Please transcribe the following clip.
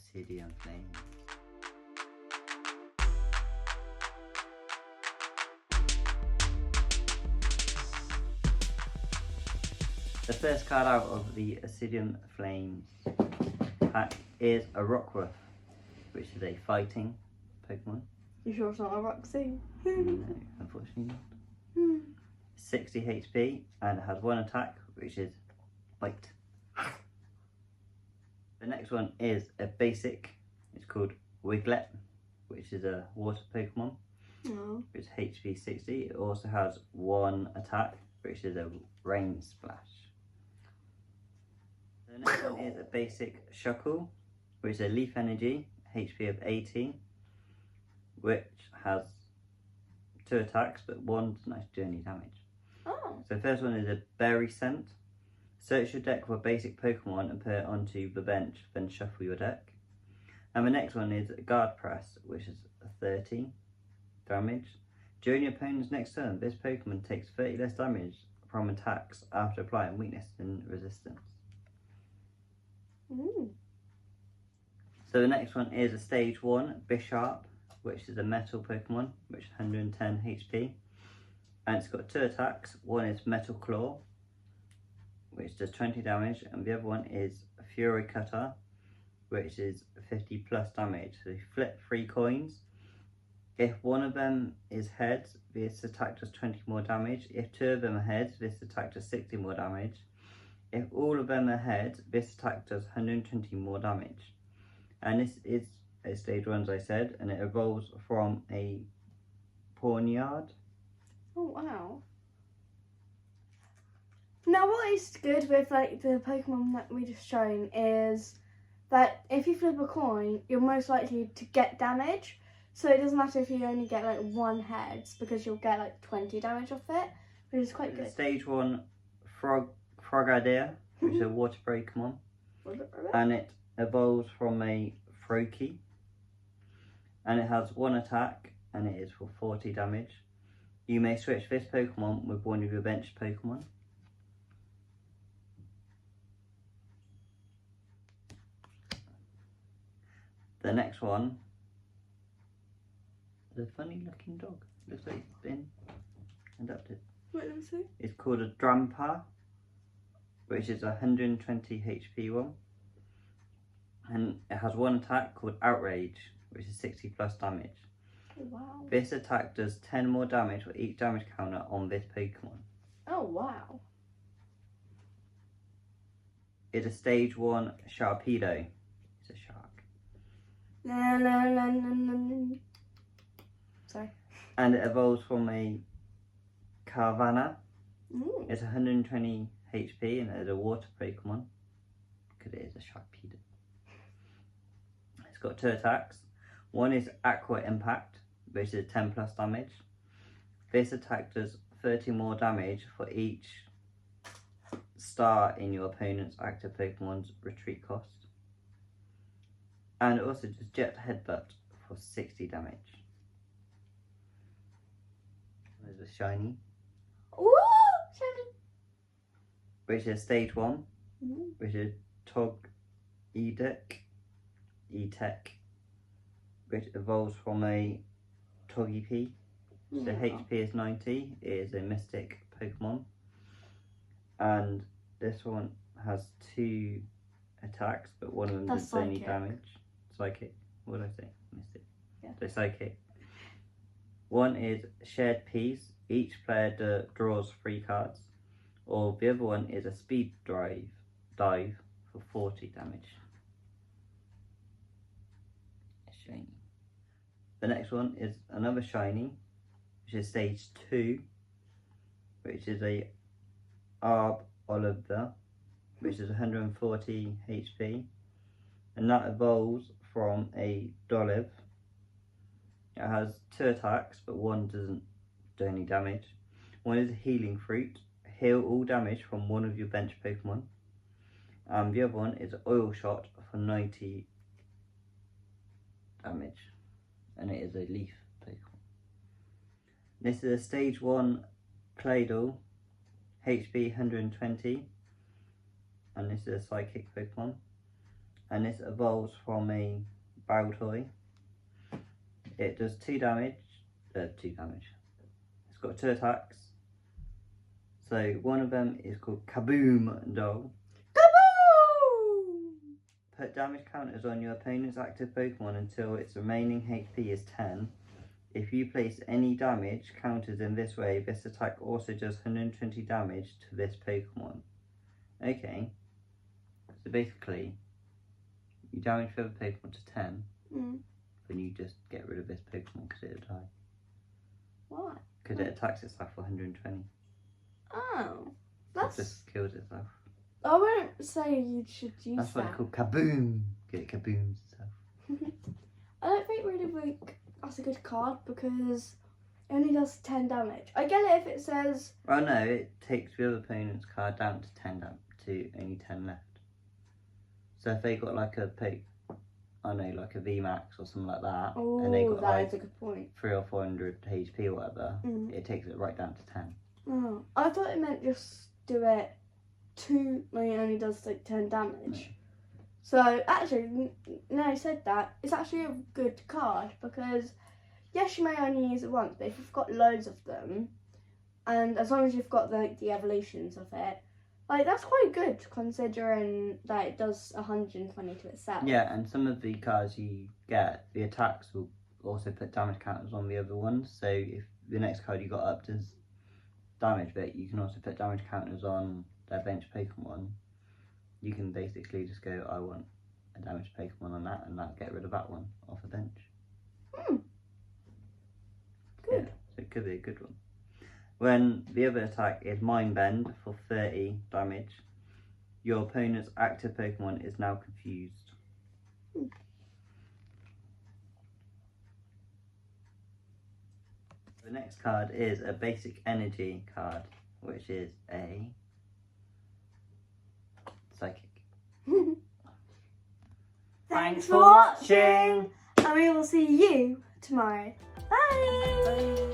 Obsidian Flames. The first card out of the Obsidian Flames pack is a Rockruff, which is a fighting Pokemon. You sure it's not a Roxy? No, unfortunately not. 60 HP and it has one attack, which is Bite. The next one is a basic. It's called Wiglet, which is a water Pokemon. Oh. It's HP 60. It also has one attack, which is a Rain Splash. The next one is a basic Shuckle, which is a Leaf Energy, HP of 80, which has two attacks, but one doesn't actually do any damage. Oh. So the first one is a Berry Scent. Search your deck for a basic Pokemon and put it onto the bench, then shuffle your deck. And the next one is Guard Press, which is a 30 damage. During your opponent's next turn, this Pokemon takes 30 less damage from attacks after applying weakness and resistance. Ooh. So the next one is a Stage 1 Bisharp, which is a Metal Pokemon, which is 110 HP. And it's got two attacks. One is Metal Claw, which does 20 damage, and the other one is Fury Cutter, which is 50 plus damage. So you flip 3 coins. If one of them is heads, this attack does 20 more damage. If two of them are heads, this attack does 60 more damage. If all of them are heads, this attack does 120 more damage. And this is a Stage 1, as I said, and it evolves from a Pawniard. Oh wow. Now what is good with like the Pokemon that we just shown is that if you flip a coin, you're most likely to get damage. So it doesn't matter if you only get like one heads because you'll get like 20 damage off it, which is quite good. Stage 1 Frogadier, which is a water Pokemon, and it evolves from a Froakie, and it has one attack and it is for 40 damage. You may switch this Pokemon with one of your bench Pokemon. The next one is a funny looking dog. Looks like it's been adopted. Wait, let me see. It's called a Drampa, which is a 120 HP one. And it has one attack called Outrage, which is 60 plus damage. Oh, wow. This attack does 10 more damage for each damage counter on this Pokemon. Oh wow. It's a Stage 1 Sharpedo. It's a shark. La, la, la, la, la, la. Sorry. And it evolves from a Carvanha. Ooh. It's 120 HP and it is a water Pokemon because it is a Sharpedo. It's got two attacks. One is Aqua Impact, which is 10 plus damage. This attack does 30 more damage for each star in your opponent's active Pokemon's retreat cost. And it also does Jet Headbutt for 60 damage. There's a shiny, Ooh, shiny. which is Stage 1, Ooh. which is Tog E-Tech, which evolves from a Togepi. The HP is 90, it is a Mystic Pokemon. And this one has two attacks, but one of them does any damage. Psychic. What did I say? Mystic. Yeah. So Psychic. One is Shared Piece. Each player draws 3 cards. Or the other one is a Speed Dive for 40 damage. Shiny. The next one is another shiny, which is Stage 2, which is a Arb Oliver, which is 140 HP, and that evolves from a Dolive. It has 2 attacks, but one doesn't do any damage. One is a Healing Fruit, heal all damage from one of your bench Pokemon, and the other one is Oil Shot for 90 damage, and it is a Leaf Pokemon. This is a Stage 1 Claydol, HP 120, and this is a Psychic Pokemon. and this evolves from a Baltoy. It does 2 damage. It's got 2 attacks. So one of them is called Kaboom Dog. Kaboom! Put damage counters on your opponent's active Pokemon until its remaining HP is 10. If you place any damage counters in this way, this attack also does 120 damage to this Pokemon. Okay. So basically, you damage the other Pokemon to 10, then you just get rid of this Pokemon because it'll die. Why? Because it attacks itself for 120. Oh. It just kills itself. I wouldn't say you should use That's that. what it's called, Kaboom! It kabooms itself. I don't think really that's a good card because it only does 10 damage. I get it if it says... Well, no, it takes the other opponent's card down to 10 to only 10 left. So if they got like a like a VMAX or something like that, and they got that is a good point. 300 or 400 HP or whatever, it takes it right down to 10. Oh, I thought it meant just do it it only does like 10 damage. No. So actually, now you said that, it's actually a good card because yes, you may only use it once, but if you've got loads of them, and as long as you've got the evolutions of it, like that's quite good considering that it does 120 to itself. Yeah, and some of the cards you get, the attacks will also put damage counters on the other ones. So if the next card you got up does damage, but you can also put damage counters on their bench Pokemon. You can basically just go, I want a damaged Pokemon on that, and that'll get rid of that one off the bench. Good. Yeah, so it could be a good one. When the other attack is Mind Bend for 30 damage, your opponent's active Pokemon is now confused. The next card is a basic energy card, which is a Psychic. Thanks for watching, and we will see you tomorrow. Bye! Bye.